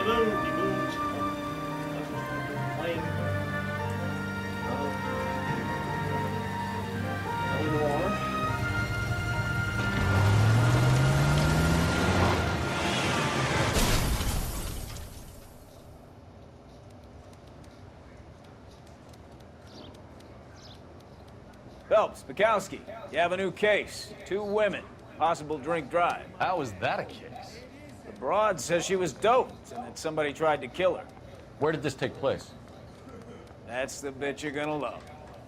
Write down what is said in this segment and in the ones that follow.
Hello, people. Playing. Noire. Phelps, Bukowski, you have a new case. 2 women, possible drink drive. How is that a case? The broad says she was doped and that somebody tried to kill her. Where did this take place? That's the bit you're gonna love.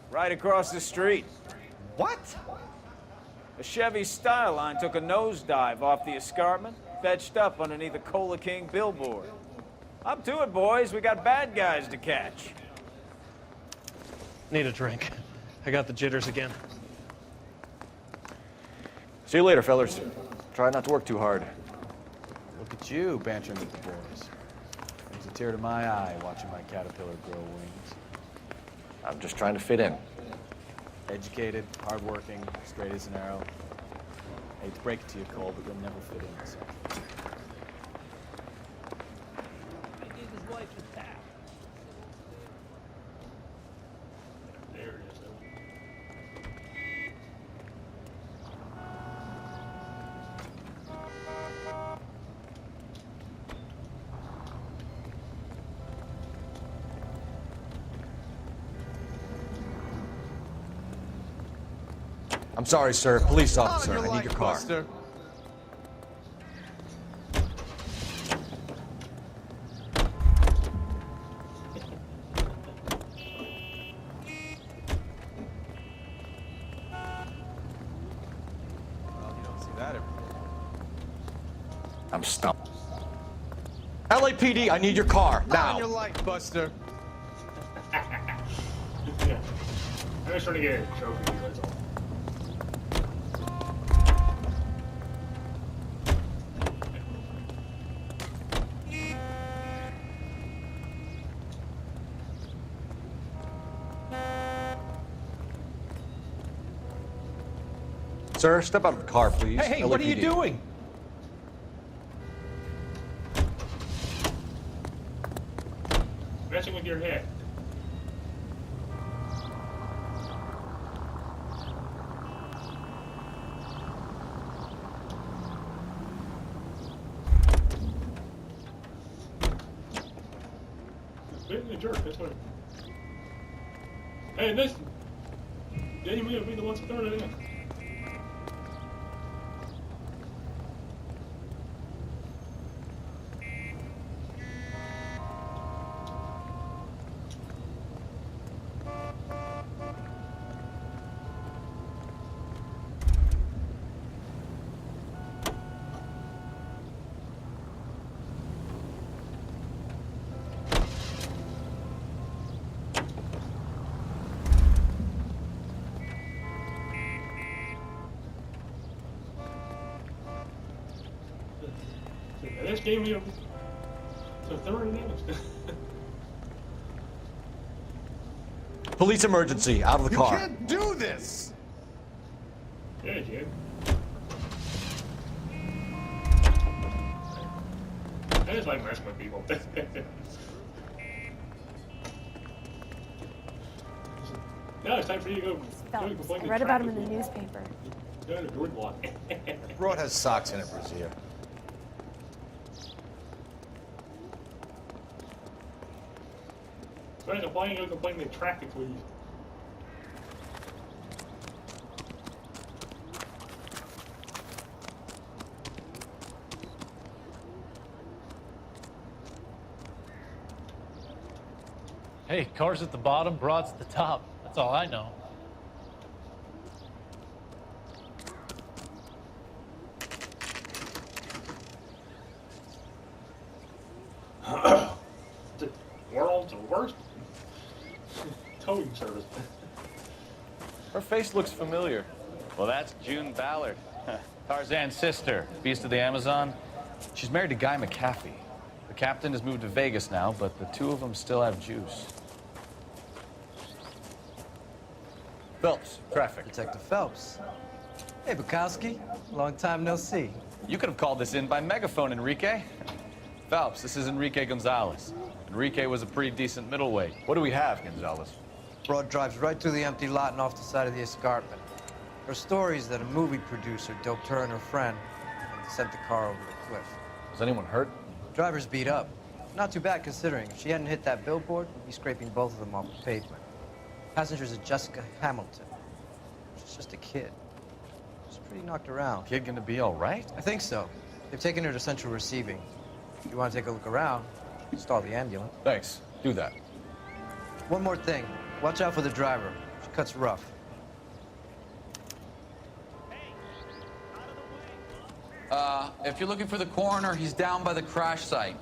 Right across the street. What? A Chevy Styline took a nosedive off the escarpment, fetched up underneath a Cola King billboard. Up to it, boys. We got bad guys to catch. Need a drink. I got the jitters again. See you later, fellas. Try not to work too hard. Look at you, bantering with the boys. Brings a tear to my eye watching my caterpillar grow wings. I'm just trying to fit in. Educated, hardworking, straight as an arrow. Hate to break it to you, Cole, but you'll never fit in, so. There it is. I'm sorry, sir. Police officer. I need your car. Buster. Well, you don't see that every day. I'm stumped. LAPD, I need your car, now. Your light, Buster. Yeah. I'm just trying to get a trophy, that's all. Sir, step out of the car, please. Hey, what are you LAPD. doing? Messing with your head. Being a jerk, that's what. Hey, this. Then we're gonna be the ones throwing it in. This game we have throwing it in. Police emergency, out of the car. You can't do this! Yeah, dude. I just like messing with people. Now it's time for you to go. Phelps. I read about him in the newspaper. Go to door block. Broad has socks in it, Brazier. So I complain, go complain to traffic police. Hey, car's at the bottom, broad's at the top. That's all I know. The world's worst towing service. Her face looks familiar. Well, that's June Ballard, Tarzan's sister, beast of the Amazon. She's married to Guy McAfee. The captain has moved to Vegas now, but the two of them still have juice. Phelps, traffic. Detective Phelps. Hey, Bukowski. Long time no see. You could have called this in by megaphone, Enrique. Phelps, this is Enrique Gonzalez. Enrique was a pretty decent middleweight. What do we have, Gonzalez? Broad drives right through the empty lot and off the side of the escarpment. There are stories that a movie producer doped her and her friend and sent the car over the cliff. Was anyone hurt? Driver's beat up. Not too bad considering. If she hadn't hit that billboard, we'd be scraping both of them off the pavement. Passenger's a Jessica Hamilton. She's just a kid. She's pretty knocked around. Kid gonna be all right? I think so. They've taken her to central receiving. If you want to take a look around, stall the ambulance. Thanks. Do that. One more thing. Watch out for the driver. She cuts rough. If you're looking for the coroner, he's down by the crash site.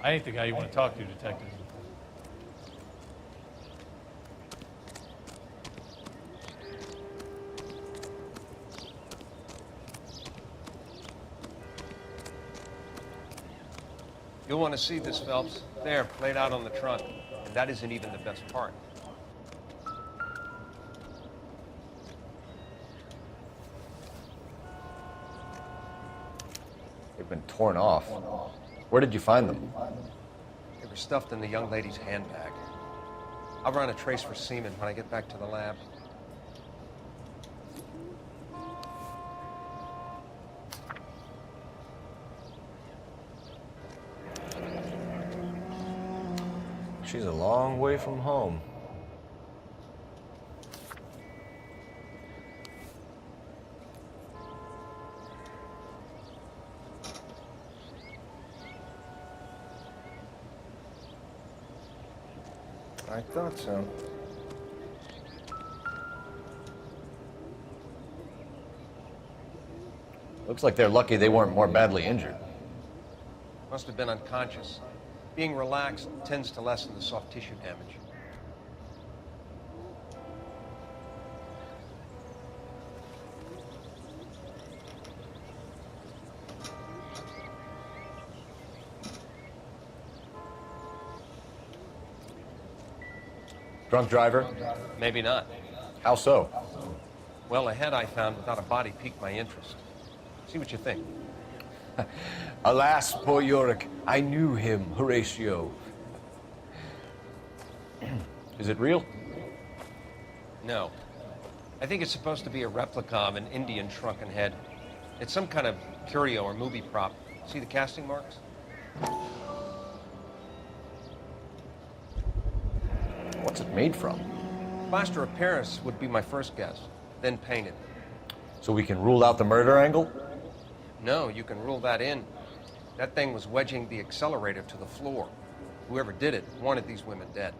I ain't the guy you want to talk to, Detective. You'll want to see this, Phelps. There, laid out on the trunk. And that isn't even the best part. They've been torn off. Where did you find them? They were stuffed in the young lady's handbag. I'll run a trace for semen when I get back to the lab. She's a long way from home. I thought so. Looks like they're lucky they weren't more badly injured. Must have been unconscious. Being relaxed tends to lessen the soft tissue damage. Drunk driver? Maybe not. How so? Well, a head I found without a body piqued my interest. See what you think. Alas, poor Yorick, I knew him, Horatio. Is it real? No. I think it's supposed to be a replica of an Indian shrunken head. It's some kind of curio or movie prop. See the casting marks? What's it made from? Plaster of Paris would be my first guess, then painted. So we can rule out the murder angle? No, you can rule that in. That thing was wedging the accelerator to the floor. Whoever did it wanted these women dead.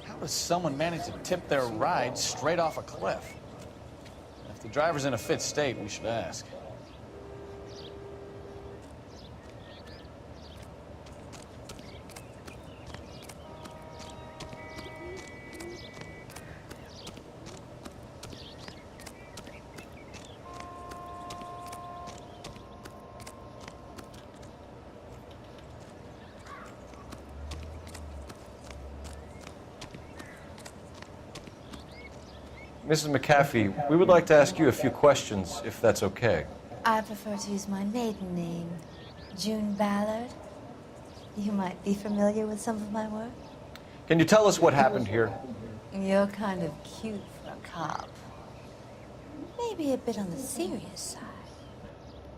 How does someone manage to tip their ride straight off a cliff? If the driver's in a fit state, we should ask. Mrs. McAfee, we would like to ask you a few questions, if that's okay. I prefer to use my maiden name, June Ballard. You might be familiar with some of my work. Can you tell us what happened here? You're kind of cute for a cop. Maybe a bit on the serious side.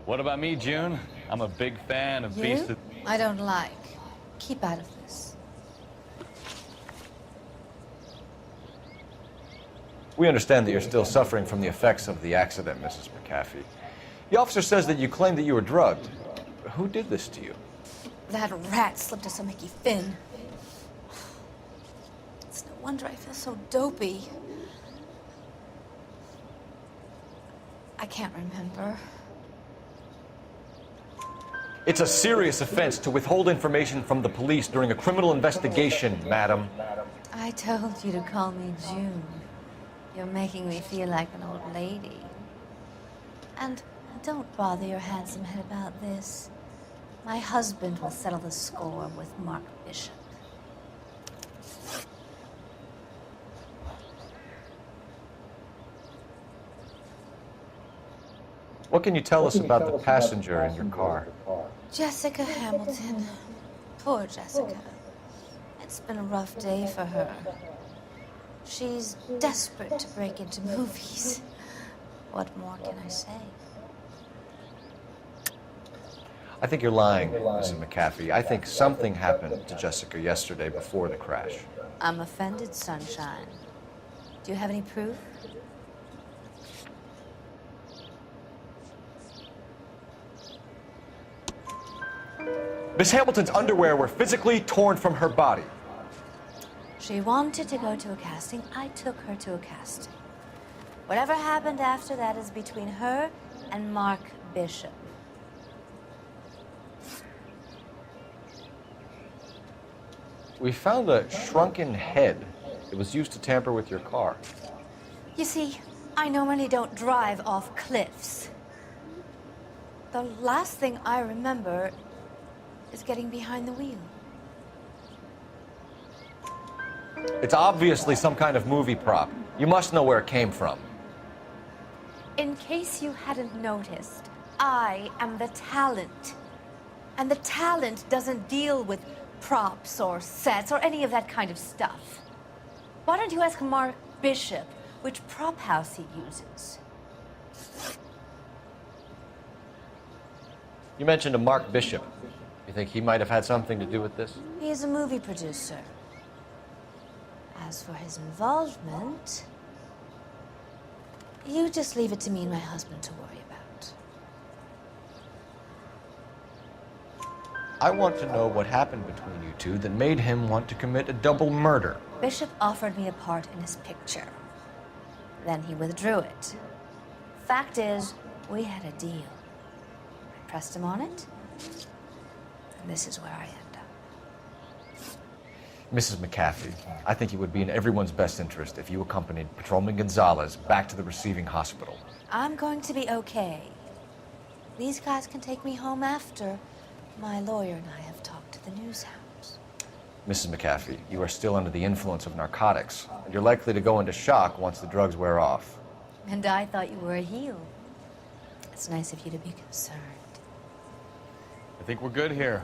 What about me, June? I'm a big fan of Beast of... I don't like. Keep out of this. We understand that you're still suffering from the effects of the accident, Mrs. McAfee. The officer says that you claimed that you were drugged. Who did this to you? That rat slipped us a Mickey Finn. It's no wonder I feel so dopey. I can't remember. It's a serious offense to withhold information from the police during a criminal investigation, madam. I told you to call me June. You're making me feel like an old lady. And don't bother your handsome head about this. My husband will settle the score with Mark Bishop. What can you tell us about the passenger in your car? Jessica Hamilton. Poor Jessica. It's been a rough day for her. She's desperate to break into movies. What more can I say? I think you're lying, Mrs. McAfee. I think something happened to Jessica yesterday before the crash. I'm offended, Sunshine. Do you have any proof? Miss Hamilton's underwear were physically torn from her body. She wanted to go to a casting. I took her to a casting. Whatever happened after that is between her and Mark Bishop. We found a shrunken head. It was used to tamper with your car. You see, I normally don't drive off cliffs. The last thing I remember is getting behind the wheel. It's obviously some kind of movie prop. You must know where it came from. In case you hadn't noticed, I am the talent. And the talent doesn't deal with props or sets or any of that kind of stuff. Why don't you ask Mark Bishop which prop house he uses? You mentioned a Mark Bishop. You think he might have had something to do with this? He is a movie producer. As for his involvement, you just leave it to me and my husband to worry about. I want to know what happened between you two that made him want to commit a double murder. Bishop offered me a part in his picture. Then he withdrew it. Fact is, we had a deal. I pressed him on it, and this is where I end up. Mrs. McAfee, I think it would be in everyone's best interest if you accompanied Patrolman Gonzalez back to the receiving hospital. I'm going to be okay. These guys can take me home after. My lawyer and I have talked to the news hounds. Mrs. McAfee, you are still under the influence of narcotics, and you're likely to go into shock once the drugs wear off. And I thought you were a heel. It's nice of you to be concerned. I think we're good here.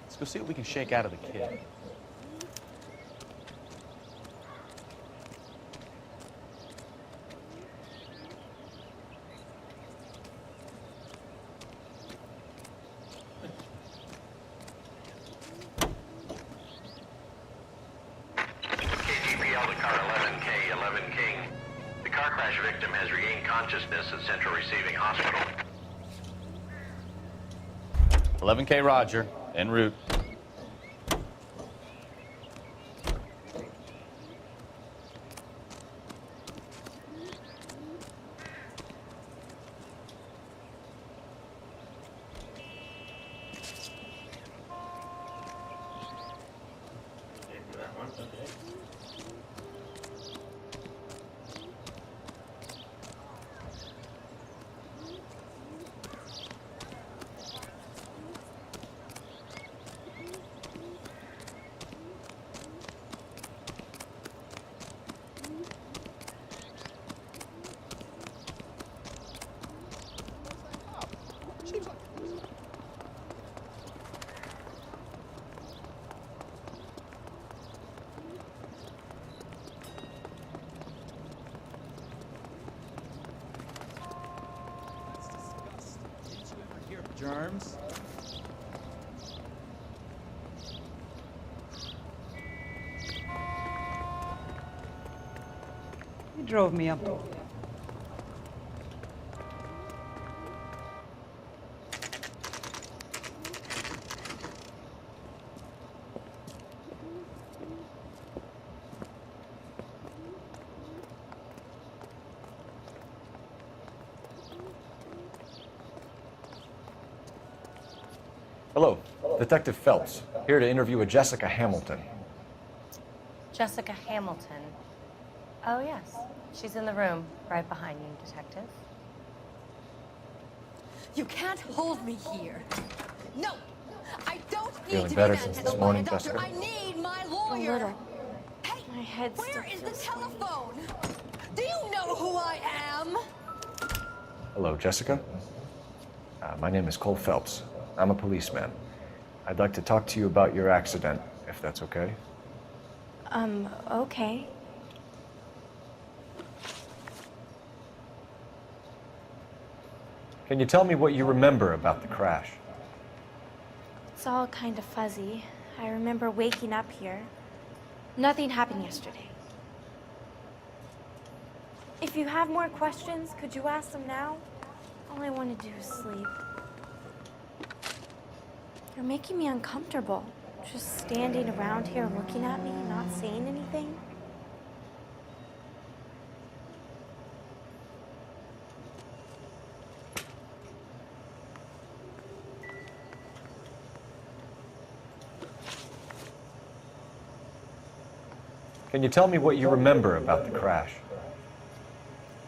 Let's go see what we can shake out of the kid. KGPL to car 11K, 11 King. The car crash victim has regained consciousness at Central Receiving Hospital. 11K Roger, en route. Didn't do that one. Okay. Germs? He drove me up. Hello, Detective Phelps, here to interview a Jessica Hamilton. Jessica Hamilton. Oh, yes. She's in the room, right behind you, Detective. You can't hold me here. No! I don't need Feeling to better be since manhandled this by morning, a doctor. Jessica? I need my A lawyer. little. Hey, My head still where is the feels funny. telephone? Do you know who I am? Hello, Jessica. My name is Cole Phelps. I'm a policeman. I'd like to talk to you about your accident, if that's okay. Okay. Can you tell me what you remember about the crash? It's all kind of fuzzy. I remember waking up here. Nothing happened yesterday. If you have more questions, could you ask them now? All I want to do is sleep. You're making me uncomfortable. Just standing around here looking at me, not saying anything. Can you tell me what you remember about the crash?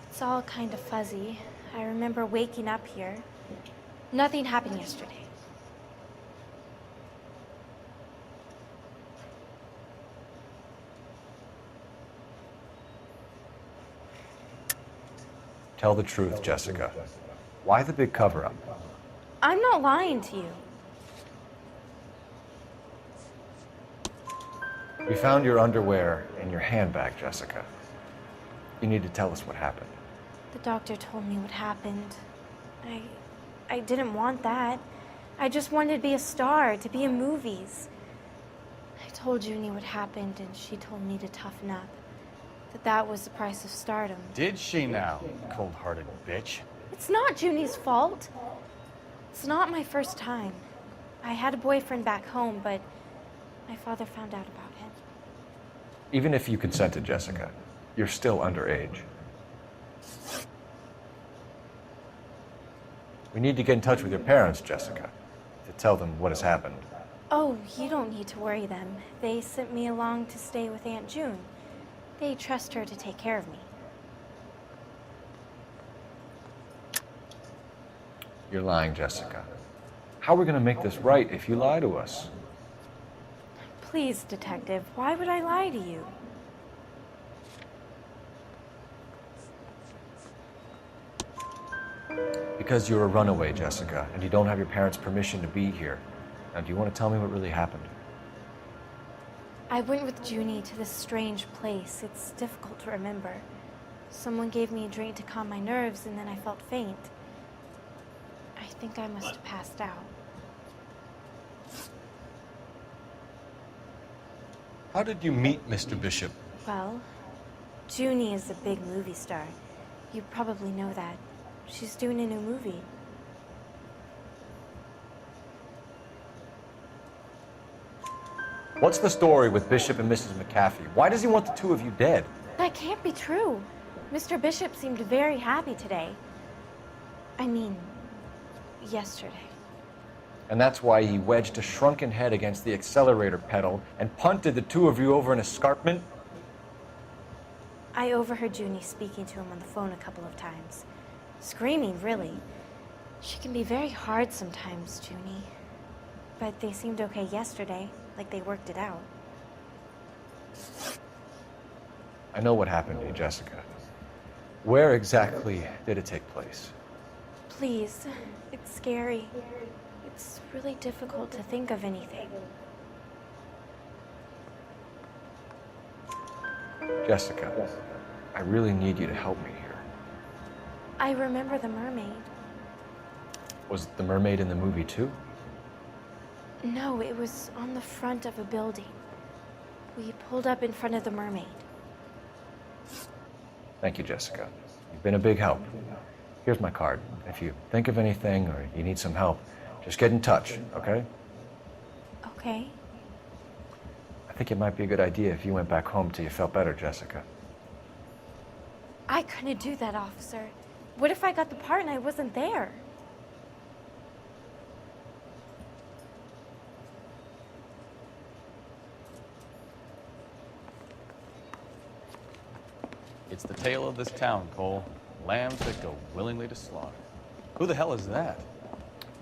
It's all kind of fuzzy. I remember waking up here. Nothing happened yesterday. Tell the truth, Jessica. Why the big cover-up? I'm not lying to you. We found your underwear in your handbag, Jessica. You need to tell us what happened. The doctor told me what happened. I didn't want that. I just wanted to be a star, to be in movies. I told Junie what happened, and she told me to toughen up. That was the price of stardom. Did she now, cold-hearted bitch? It's not Junie's fault. It's not my first time. I had a boyfriend back home, but my father found out about him. Even if you consented, Jessica, you're still underage. We need to get in touch with your parents, Jessica, to tell them what has happened. Oh, you don't need to worry them. They sent me along to stay with Aunt June. They trust her to take care of me. You're lying, Jessica. How are we going to make this right if you lie to us? Please, Detective, why would I lie to you? Because you're a runaway, Jessica, and you don't have your parents' permission to be here. Now, do you want to tell me what really happened? I went with Junie to this strange place. It's difficult to remember. Someone gave me a drink to calm my nerves, and then I felt faint. I think I must have passed out. How did you meet Mr. Bishop? Well, Junie is a big movie star. You probably know that. She's doing a new movie. What's the story with Bishop and Mrs. McAfee? Why does he want the two of you dead? That can't be true. Mr. Bishop seemed very happy today. I mean, yesterday. And that's why he wedged a shrunken head against the accelerator pedal and punted the two of you over an escarpment? I overheard Junie speaking to him on the phone a couple of times. Screaming, really. She can be very hard sometimes, Junie. But they seemed okay yesterday, like they worked it out. I know what happened to you, Jessica. Where exactly did it take place? Please, it's scary. It's really difficult to think of anything. Jessica, I really need you to help me here. I remember the mermaid. Was the mermaid in the movie too? No, it was on the front of a building. We pulled up in front of the mermaid. Thank you, Jessica. You've been a big help. Here's my card. If you think of anything or you need some help, just get in touch, okay? Okay. I think it might be a good idea if you went back home till you felt better, Jessica. I couldn't do that, officer. What if I got the part and I wasn't there? It's the tale of this town, Cole. Lambs that go willingly to slaughter. Who the hell is that?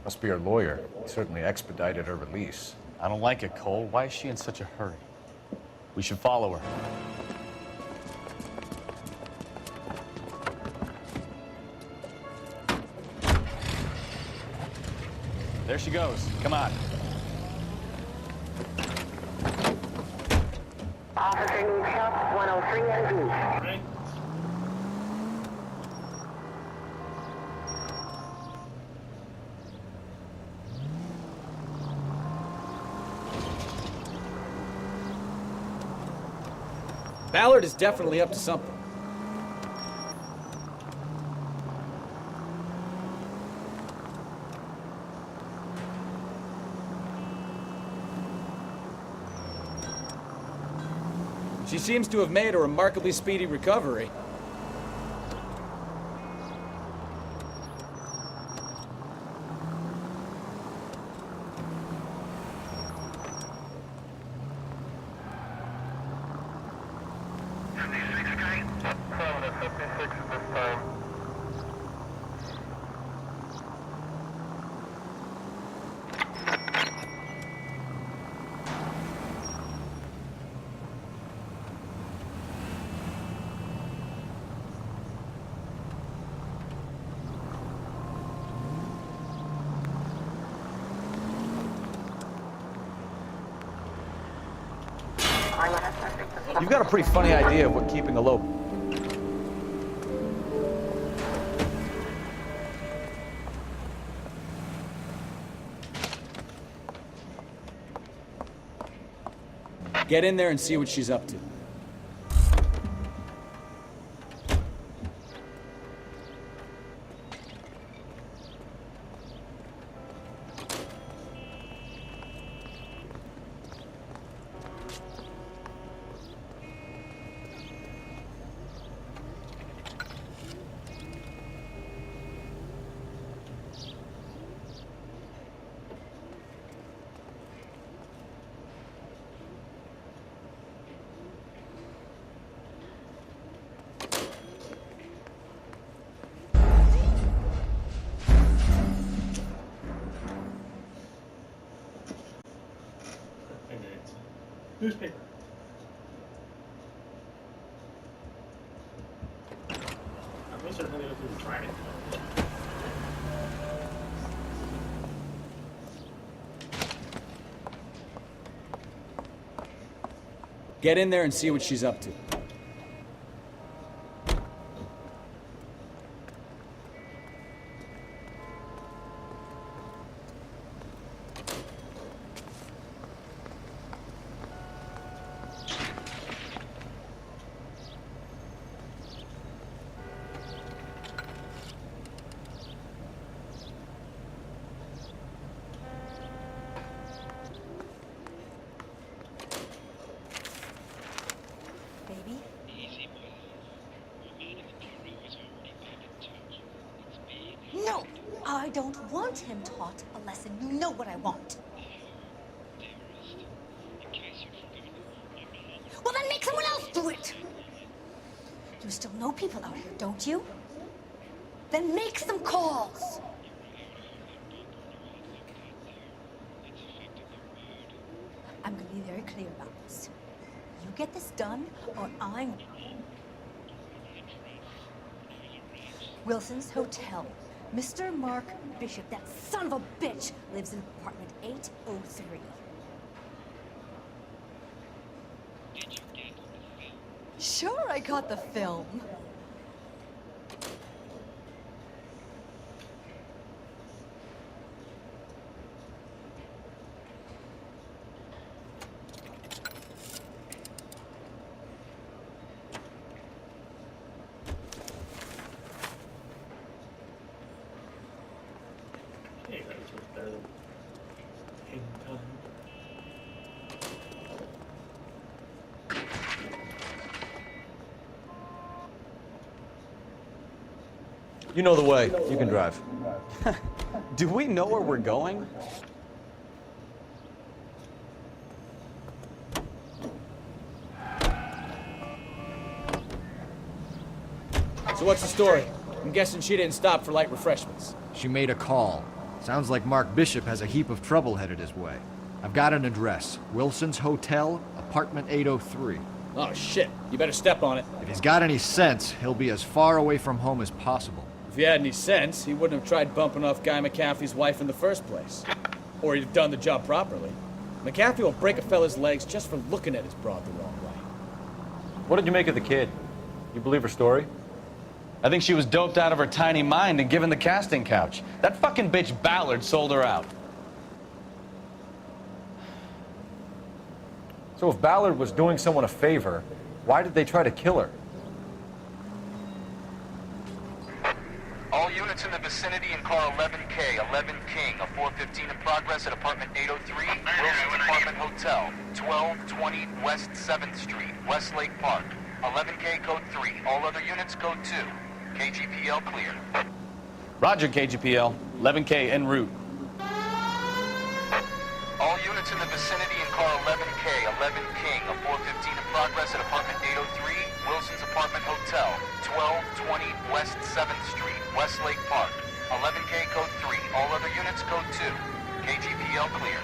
Must be her lawyer. He certainly expedited her release. I don't like it, Cole. Why is she in such a hurry? We should follow her. There she goes. Come on. Officer needs help, 103 NV. Right? Ballard is definitely up to something. She seems to have made a remarkably speedy recovery. You've got a pretty funny idea of what keeping a low... Get in there and see what she's up to. Newspaper. At least they're going to go through the training. Get in there and see what she's up to. No, I don't want him taught a lesson. You know what I want. Well, then make someone else do it. You still know people out here, don't you? Then make some calls. I'm going to be very clear about this. You get this done, or I'm... Wilson's Hotel. Mr. Mark Bishop, that son of a bitch, lives in apartment 803. Sure, I got the film. Hey, that was much better than Hang Time. You know the way. You can drive. Do we know where we're going? what's the story? I'm guessing she didn't stop for light refreshments. She made a call. Sounds like Mark Bishop has a heap of trouble headed his way. I've got an address. Wilson's Hotel, apartment 803. Oh, shit. You better step on it. If he's got any sense, he'll be as far away from home as possible. If he had any sense, he wouldn't have tried bumping off Guy McAfee's wife in the first place. Or he'd have done the job properly. McAfee will break a fella's legs just for looking at his broad the wrong way. What did you make of the kid? You believe her story? I think she was doped out of her tiny mind and given the casting couch. That fucking bitch Ballard sold her out. So if Ballard was doing someone a favor, why did they try to kill her? All units in the vicinity in car 11K, 11 King, a 415 in progress at apartment 803, Wilson's Apartment Hotel, 1220 West 7th Street, Westlake Park. 11K code 3, all other units code 2. KGPL clear. Roger, KGPL. 11K en route. All units in the vicinity in car 11K, 11 King, a 415 in progress at apartment 803, Wilson's Apartment Hotel, 1220 West 7th Street, Westlake Park. 11K code 3, all other units code 2. KGPL clear.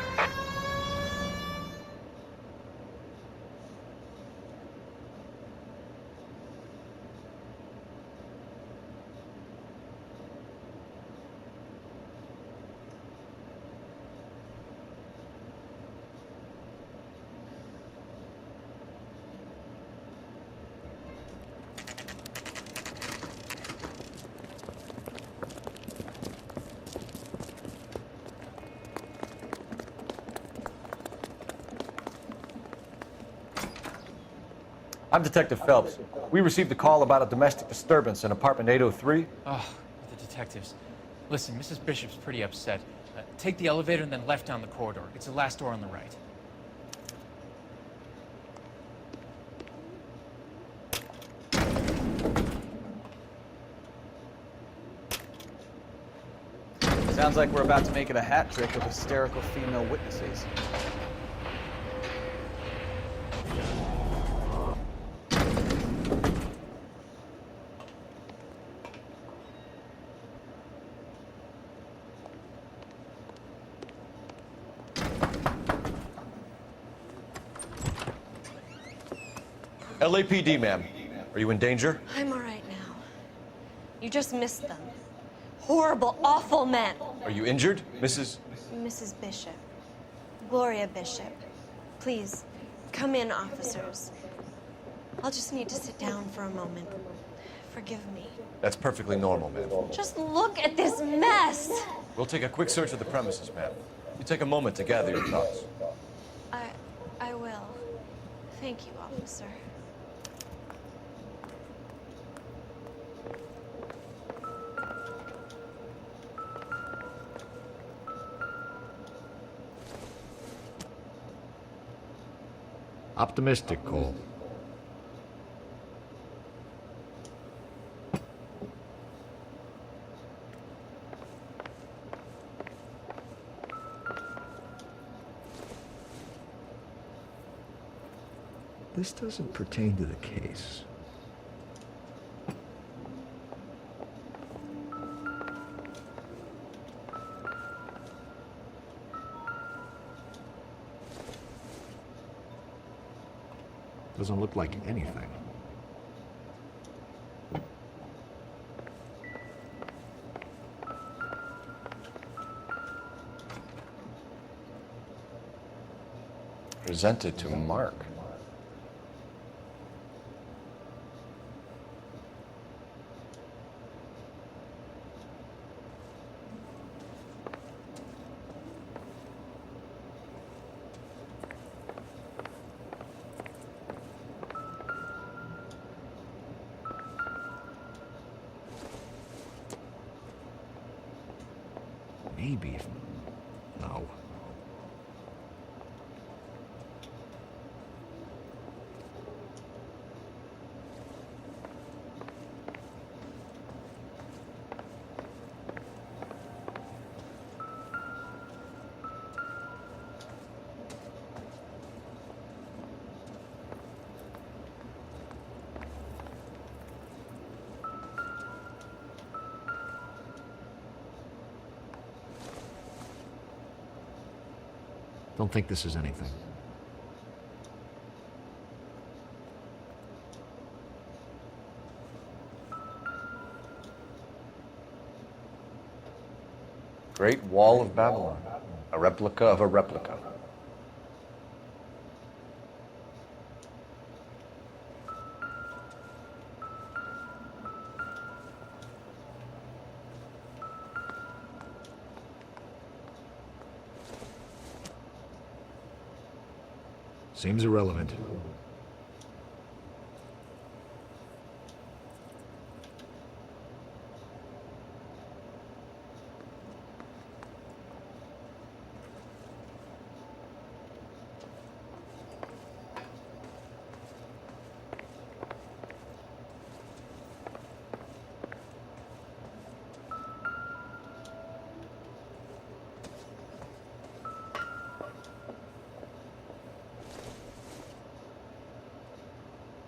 I'm Detective Phelps. We received a call about a domestic disturbance in apartment 803. Oh, the detectives. Listen, Mrs. Bishop's pretty upset. Take the elevator and then left down the corridor. It's the last door on the right. Sounds like we're about to make it a hat trick of hysterical female witnesses. LAPD, ma'am. Are you in danger? I'm all right now. You just missed them. Horrible, awful men. Are you injured, Mrs.? Mrs. Bishop. Gloria Bishop. Please, come in, officers. I'll just need to sit down for a moment. Forgive me. That's perfectly normal, ma'am. Just look at this mess! We'll take a quick search of the premises, ma'am. You take a moment to gather your thoughts. I will. Thank you, officer. Optimistic, Cole. This doesn't pertain to the case. Doesn't look like anything. Presented to Mark. Maybe. No. Don't think this is anything. Great Wall of Babylon. A replica of a replica. Seems irrelevant.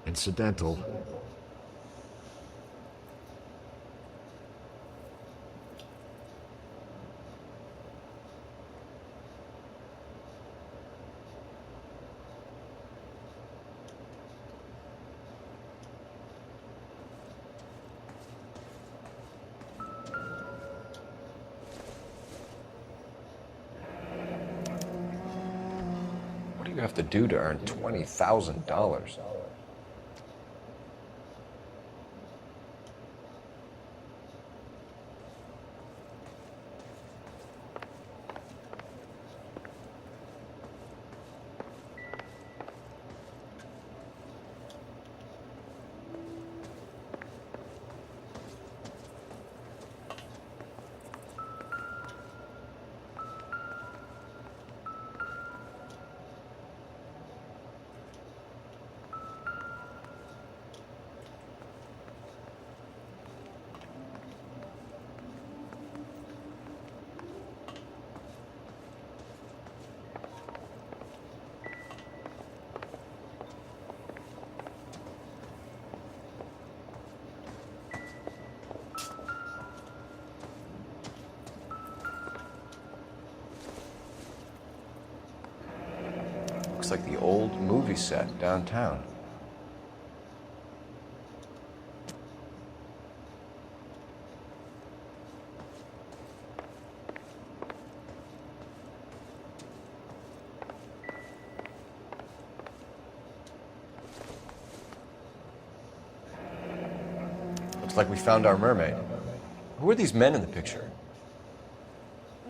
Incidental. What do you have to do to earn $20,000? Looks like the old movie set downtown. Looks like we found our mermaid. Who are these men in the picture?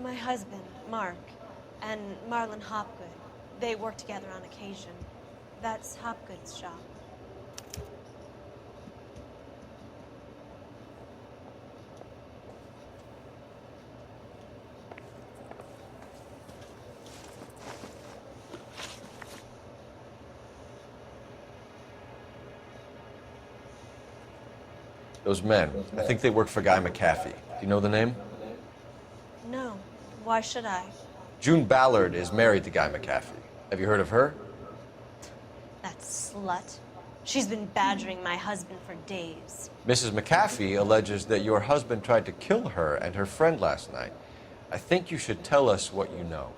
My husband, Mark, and Marlon Hopgood. They work together on occasion. That's Hopgood's shop. Those men, I think they work for Guy McAfee. Do you know the name? No. Why should I? June Ballard is married to Guy McAfee. Have you heard of her? That slut. She's been badgering my husband for days. Mrs. McAfee alleges that your husband tried to kill her and her friend last night. I think you should tell us what you know.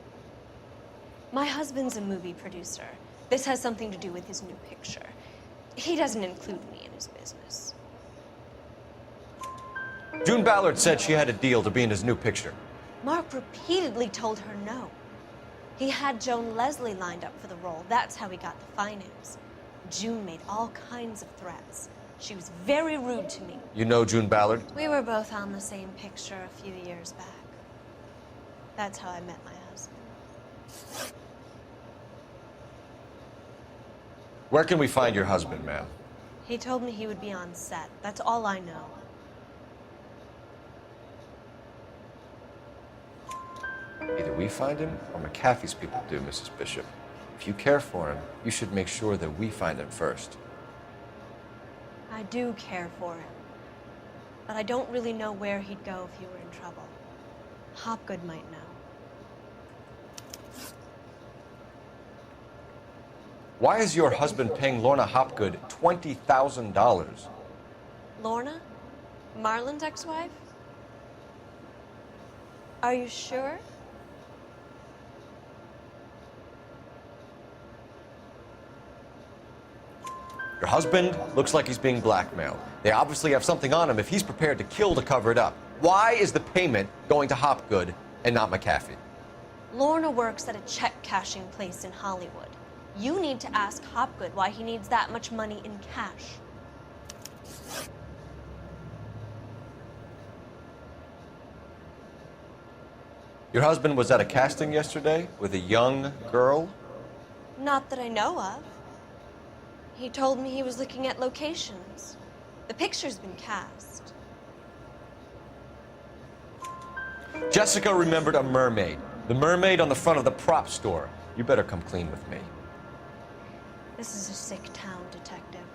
My husband's a movie producer. This has something to do with his new picture. He doesn't include me in his business. June Ballard said she had a deal to be in his new picture. Mark repeatedly told her no. He had Joan Leslie lined up for the role. That's how he got the finance. June made all kinds of threats. She was very rude to me. You know June Ballard? We were both on the same picture a few years back. That's how I met my husband. Where can we find your husband, ma'am? He told me he would be on set. That's all I know. Either we find him or McAfee's people do, Mrs. Bishop. If you care for him, you should make sure that we find him first. I do care for him. But I don't really know where he'd go if he were in trouble. Hopgood might know. Why is your husband paying Lorna Hopgood $20,000? Lorna? Marlon's ex-wife? Are you sure? Your husband looks like he's being blackmailed. They obviously have something on him if he's prepared to kill to cover it up. Why is the payment going to Hopgood and not McAfee? Lorna works at a check cashing place in Hollywood. You need to ask Hopgood why he needs that much money in cash. Your husband was at a casting yesterday with a young girl? Not that I know of. He told me he was looking at locations. The picture's been cast. Jessica remembered a mermaid. The mermaid on the front of the prop store. You better come clean with me. This is a sick town, Detective.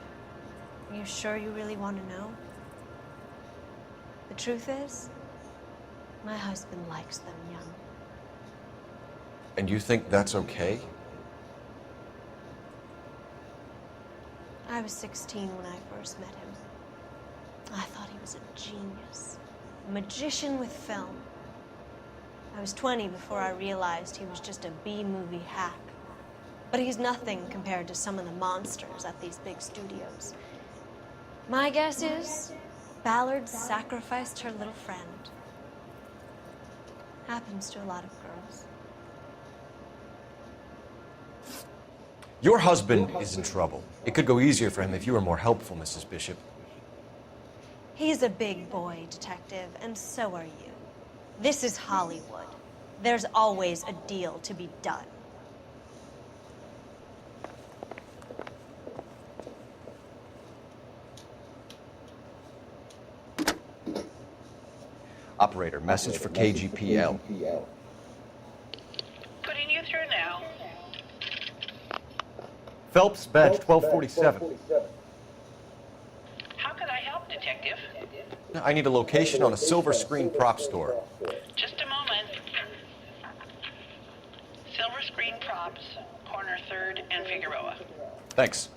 Are you sure you really want to know? The truth is, my husband likes them young. And you think that's okay? I was 16 when I first met him. I thought he was a genius, a magician with film. I was 20 before I realized he was just a B-movie hack. But he's nothing compared to some of the monsters at these big studios. My guess is Ballard sacrificed her little friend. Happens to a lot of girls. Your husband is in trouble. It could go easier for him if you were more helpful, Mrs. Bishop. He's a big boy, Detective, and so are you. This is Hollywood. There's always a deal to be done. Operator, message for KGPL. Putting you through now. Phelps, badge 1247. How can I help, Detective? I need a location on a silver screen prop store. Just a moment. Silver Screen Props, corner 3rd and Figueroa. Thanks.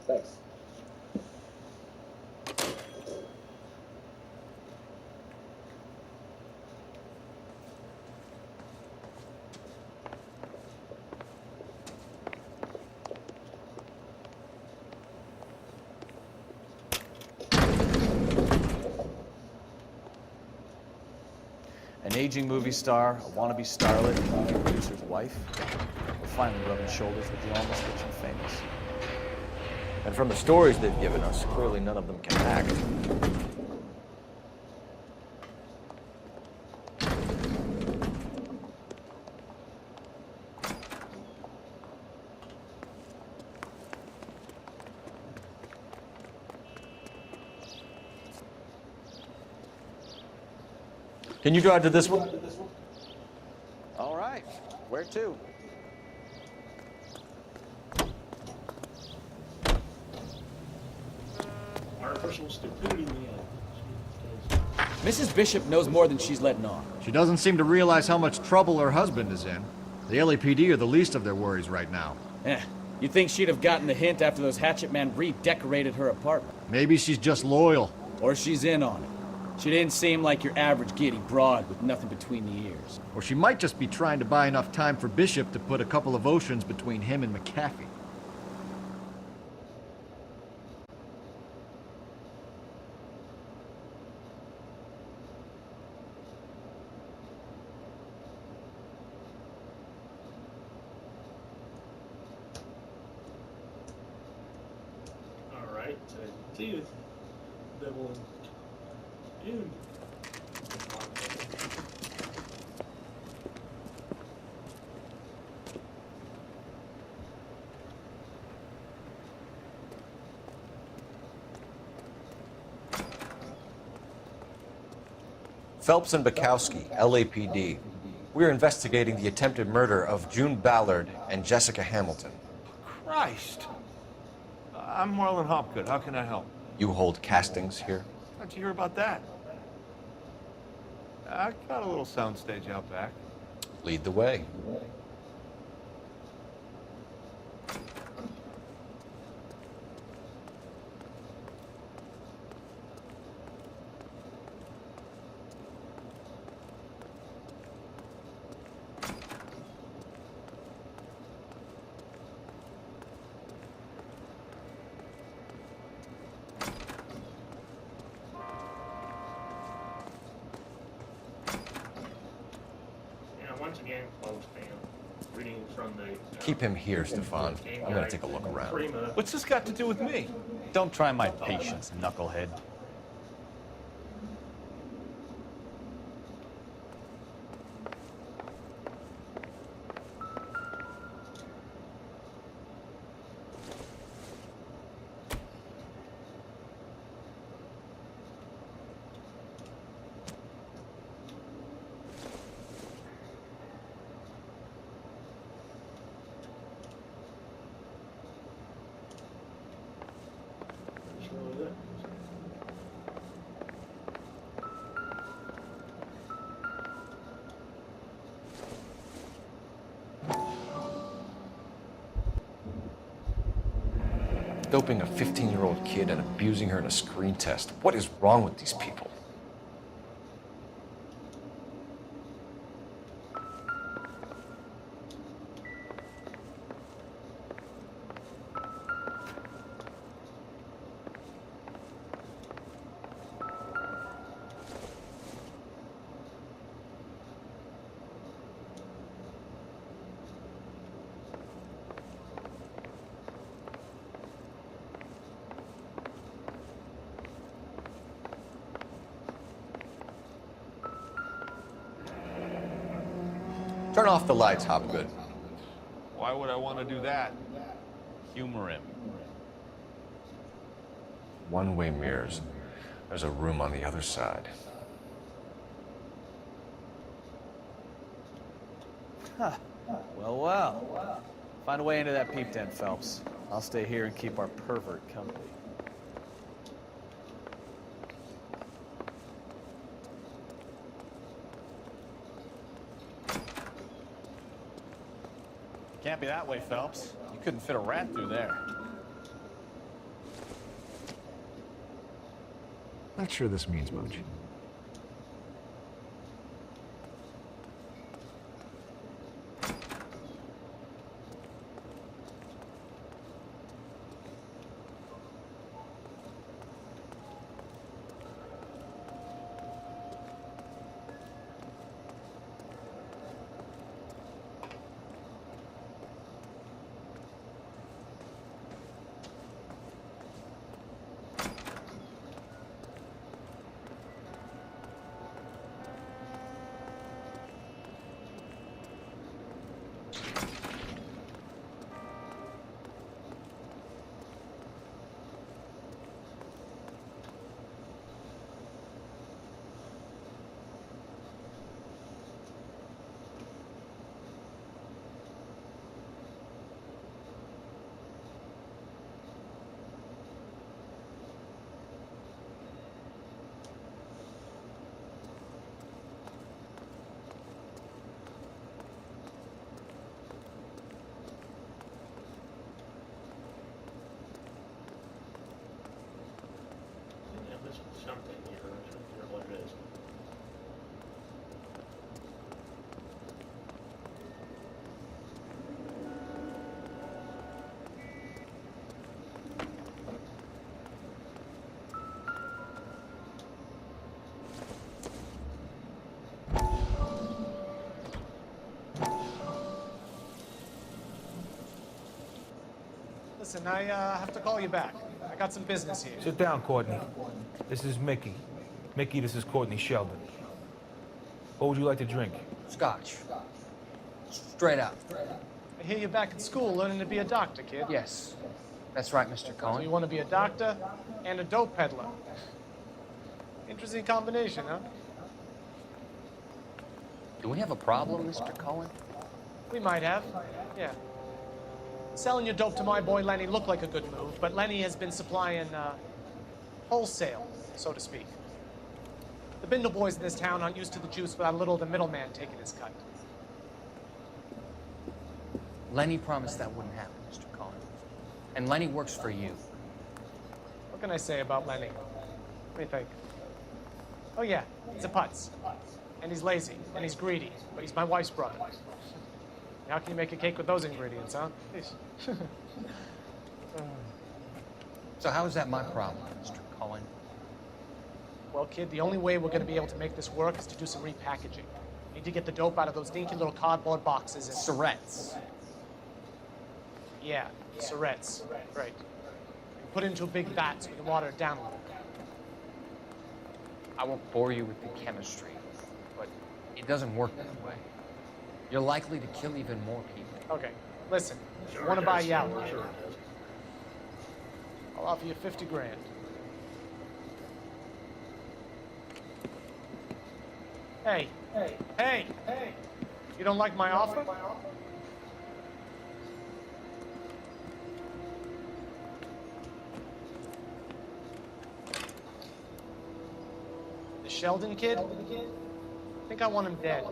An aging movie star, a wannabe starlet, a movie producer's wife. We're finally rubbing shoulders with the almost rich and famous. And from the stories they've given us, clearly none of them can act. Can you drive to this one? All right. Where to? Artificial stupidity, Mrs. Bishop knows more than she's letting on. She doesn't seem to realize how much trouble her husband is in. The LAPD are the least of their worries right now. You'd think she'd have gotten the hint after those hatchet men redecorated her apartment. Maybe she's just loyal. Or she's in on it. She didn't seem like your average giddy broad with nothing between the ears. Or she might just be trying to buy enough time for Bishop to put a couple of oceans between him and McAfee. Alright, dude. Double. Dude. Phelps and Bukowski, LAPD. We're investigating the attempted murder of June Ballard and Jessica Hamilton. Christ. I'm Marlon Hopgood. How can I help? You hold castings here? How'd you hear about that? I got a little soundstage out back. Lead the way. once again, close down. Reading from the... Keep him here, Stefan. I'm gonna take a look around. What's this got to do with me? Don't try my patience, knucklehead. Doping a 15-year-old kid and abusing her in a screen test. What is wrong with these people? Turn off the lights, Hopgood. Why would I want to do that? Humor him. One-way mirrors. There's a room on the other side. Huh. Well, well. Find a way into that peep den, Phelps. I'll stay here and keep our pervert company. Can't be that way, Phelps. You couldn't fit a rat through there. Not sure this means much. Something here. I'm not sure what it is. Listen, I have to call you back. I got some business here. Sit down, Courtney. This is Mickey. Mickey, this is Courtney Sheldon. What would you like to drink? Scotch. Straight out. I hear you're back at school learning to be a doctor, kid. Yes. That's right, Mr. So Cohen. you want to be a doctor and a dope peddler. Interesting combination, huh? Do we have a problem, Mr. Cohen? We might have, yeah. Selling your dope to my boy Lenny looked like a good move, but Lenny has been supplying, wholesale, so to speak. The Bindle boys in this town aren't used to the juice without a little of the middleman taking his cut. Lenny promised that wouldn't happen, Mr. Cohen. And Lenny works for you. What can I say about Lenny? What do you think? Oh yeah, he's a putz. And he's lazy, and he's greedy, but he's my wife's brother. How can you make a cake with those ingredients, huh? So how is that my problem, Mr. Cohen? Well, kid, the only way we're going to be able to make this work is to do some repackaging. We need to get the dope out of those dinky little cardboard boxes and... Surrettes. Yeah, Surrettes. Right. Put it into a big vat so we can water it down a little. I won't bore you with the chemistry, but it doesn't work that way. You're likely to kill even more people. Okay, listen. I want to buy you out. I'll offer you 50 grand. Hey. Hey. You don't like my offer? The Sheldon kid? I think I want him dead.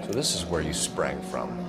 So this is where you sprang from.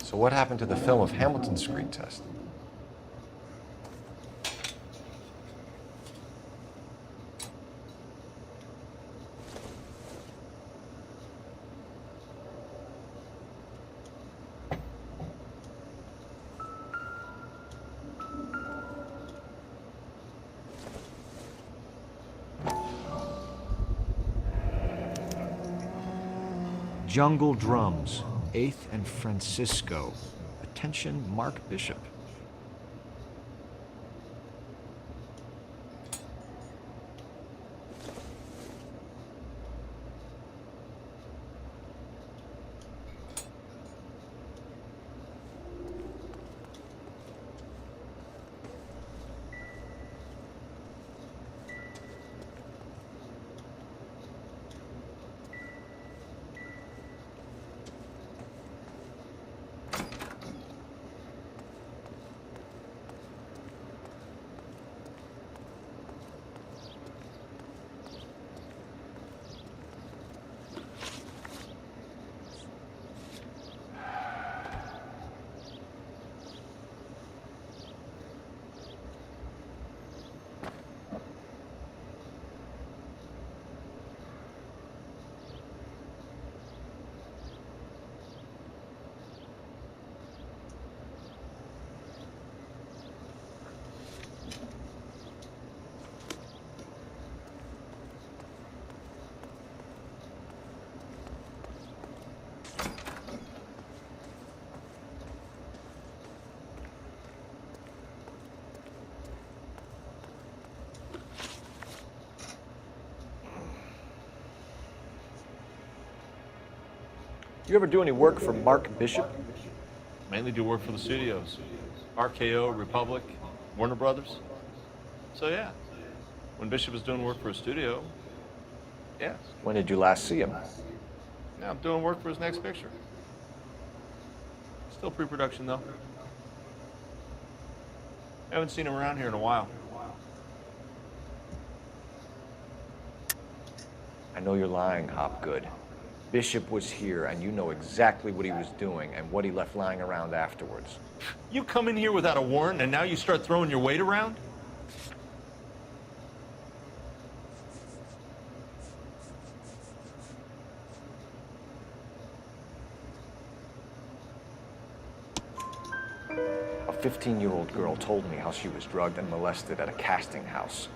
So what happened to the film of Hamilton's screen test? Jungle Drums, 8th and Francisco. Attention, Mark Bishop. You ever do any work for Mark Bishop? Mainly do work for the studios. RKO, Republic, Warner Brothers. So yeah, when Bishop was doing work for a studio, yes. When did you last see him? Now I'm doing work for his next picture. Still pre-production though. Haven't seen him around here in a while. I know you're lying, Hopgood. Bishop was here, and you know exactly what he was doing and what he left lying around afterwards. You come in here without a warrant, and now you start throwing your weight around? A 15-year-old girl told me how she was drugged and molested at a casting house.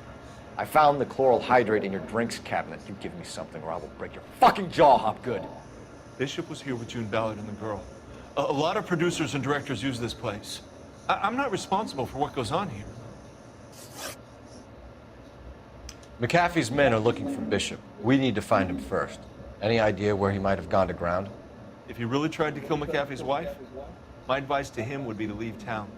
I found the chloral hydrate in your drinks cabinet. You give me something or I will break your fucking jaw, Hopgood. Bishop was here with June Ballard and the girl. A lot of producers and directors use this place. I'm not responsible for what goes on here. McAfee's men are looking for Bishop. We need to find him first. Any idea where he might have gone to ground? If he really tried to kill McAfee's wife, my advice to him would be to leave town.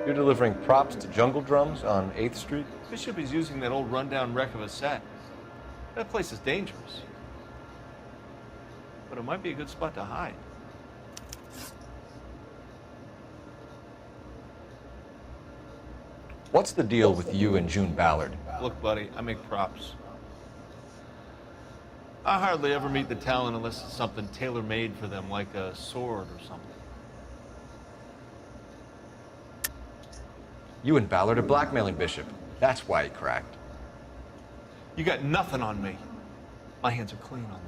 You're delivering props to Jungle Drums on 8th Street? Bishop is using that old rundown wreck of a set. That place is dangerous. But it might be a good spot to hide. What's the deal with you and June Ballard? Look, buddy, I make props. I hardly ever meet the talent unless it's something tailor-made for them, like a sword or something. You and Ballard are blackmailing Bishop. That's why he cracked. You got nothing on me. My hands are clean on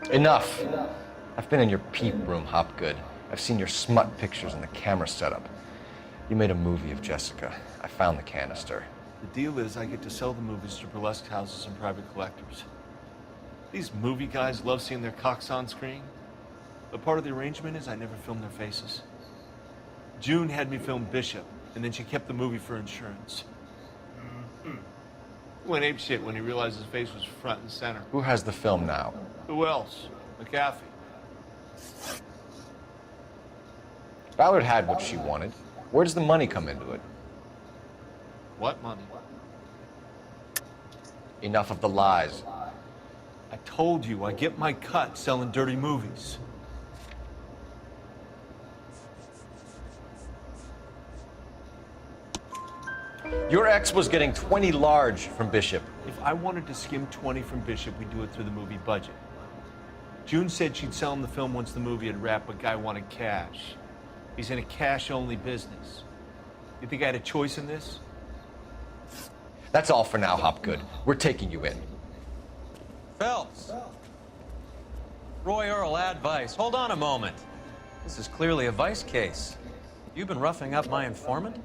this. Enough. I've been in your peep room, Hopgood. I've seen your smut pictures and the camera setup. You made a movie of Jessica. I found the canister. The deal is I get to sell the movies to burlesque houses and private collectors. These movie guys love seeing their cocks on screen, but part of the arrangement is I never film their faces. June had me film Bishop, and then she kept the movie for insurance. He went apeshit when he realized his face was front and center. Who has the film now? Who else? McAfee. Ballard had what she wanted. Where does the money come into it? What money? Enough of the lies. I told you I get my cut selling dirty movies. Your ex was getting 20 large from Bishop. If I wanted to skim 20 from Bishop, we'd do it through the movie budget. June said she'd sell him the film once the movie had wrapped, but Guy wanted cash. He's in a cash-only business. You think I had a choice in this? That's all for now, Hopgood. We're taking you in. Phelps. Roy Earl, advice. Hold on a moment. This is clearly a vice case. You've been roughing up my informant?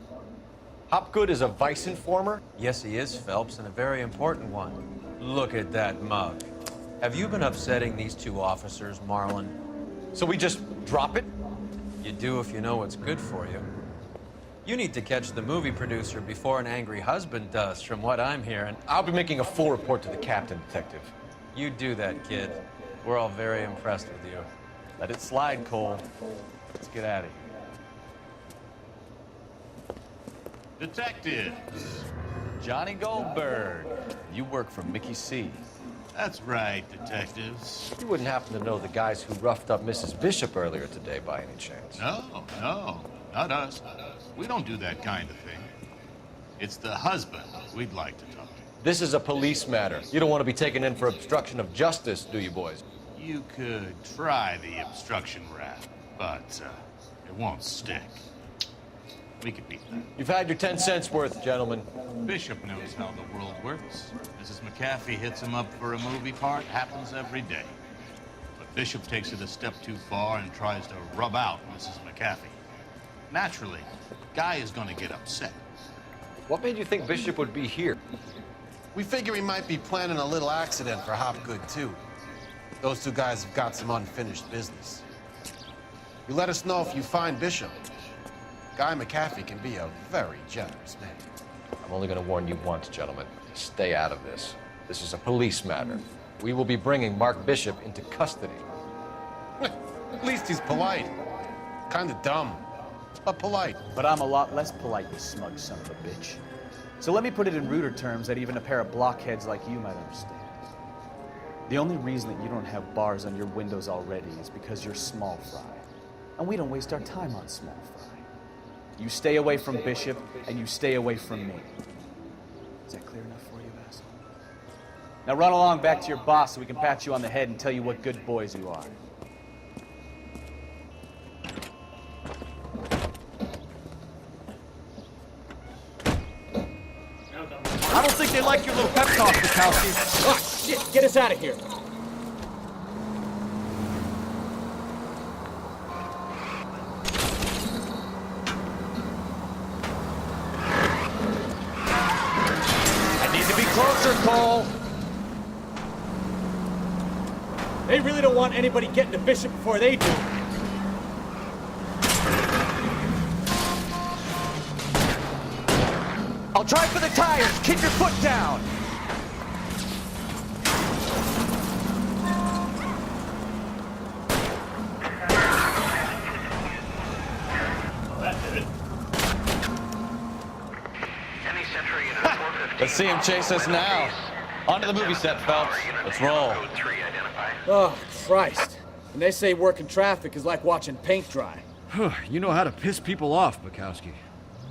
Hopgood is a vice informer? Yes, he is, Phelps, and a very important one. Look at that mug. Have you been upsetting these two officers, Marlin? So we just drop it? You do if you know what's good for you. You need to catch the movie producer before an angry husband does, from what I'm hearing. I'll be making a full report to the captain, Detective. You do that, kid. We're all very impressed with you. Let it slide, Cole. Let's get out of here. Detectives. Johnny Goldberg. You work for Mickey C. That's right, detectives. You wouldn't happen to know the guys who roughed up Mrs. Bishop earlier today by any chance? No, not us. We don't do that kind of thing. It's the husband we'd like to talk to. This is a police matter. You don't want to be taken in for obstruction of justice, do you, boys? You could try the obstruction rap, but it won't stick. We could beat that. You've had your 10 cents worth, gentlemen. Bishop knows how the world works. Mrs. McAfee hits him up for a movie part. Happens every day. But Bishop takes it a step too far and tries to rub out Mrs. McAfee. Naturally, Guy is going to get upset. What made you think Bishop would be here? We figure he might be planning a little accident for Hopgood, too. Those two guys have got some unfinished business. You let us know if you find Bishop. Guy McAfee can be a very generous man. I'm only going to warn you once, gentlemen. Stay out of this. This is a police matter. We will be bringing Mark Bishop into custody. At least he's polite. Kind of dumb, but polite. But I'm a lot less polite, you smug son of a bitch. So let me put it in ruder terms that even a pair of blockheads like you might understand. The only reason that you don't have bars on your windows already is because you're small fry. and we don't waste our time on small fry. You stay away from Bishop, and you stay away from me. Is that clear enough for you, asshole? Now run along back to your boss so we can pat you on the head and tell you what good boys you are. I don't think they like your little pep talk, Bukowski. Oh, shit! Get us out of here! I need to be closer, Cole! They really don't want anybody getting to Bishop before they do. I'll try for the tires. Keep your foot down. Let's see him chase us now. On to the movie set, Phelps. Let's roll. Oh, Christ. And they say working traffic is like watching paint dry. You know how to piss people off, Bukowski.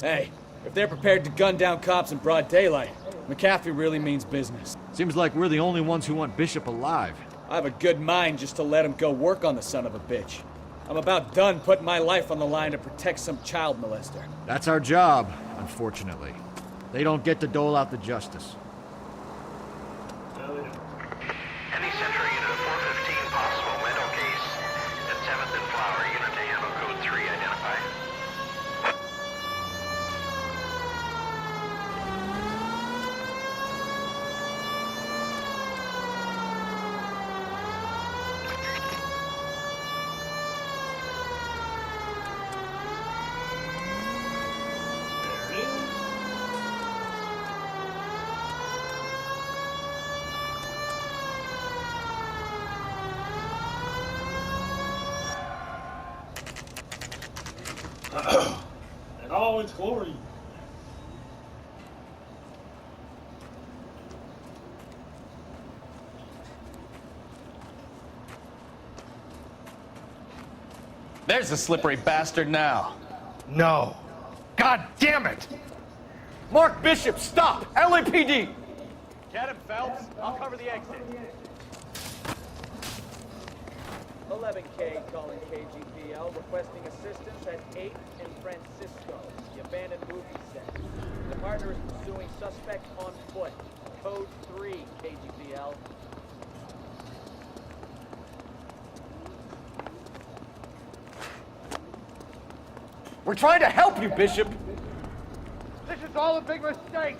Hey, if they're prepared to gun down cops in broad daylight, McAfee really means business. Seems like we're the only ones who want Bishop alive. I have a good mind just to let him go work on the son of a bitch. I'm about done putting my life on the line to protect some child molester. That's our job, unfortunately. They don't get to dole out the justice. Any Central Unit 415 possible window case at 7th and Flower. Unit to handle code 3 identified. And all its glory. There's the slippery bastard now. No. God damn it! Mark Bishop, stop! LAPD! Get him, Phelps. I'll cover the exit. 11K calling KGPL, requesting assistance at 8th and Francisco, the abandoned movie set. The partner is pursuing suspect on foot. Code 3, KGPL. We're trying to help you, Bishop! This is all a big mistake!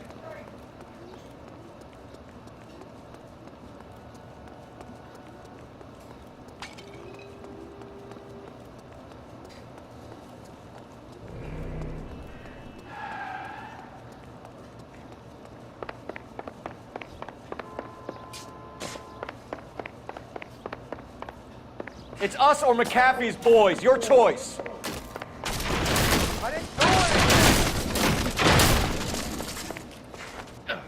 It's us or McAfee's boys. Your choice. I didn't do it!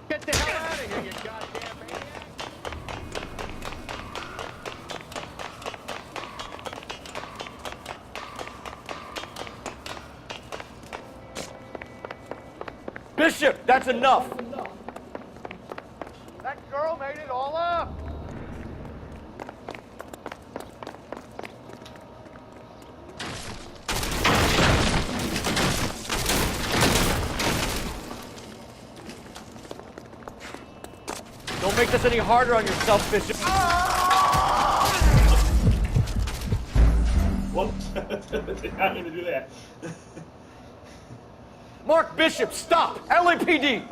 Get the hell out of here, you goddamn maniac! Bishop, that's enough. That girl made it all up! Don't make this any harder on yourself, Bishop. Whoops. Did not mean to do that. Mark Bishop, stop! LAPD!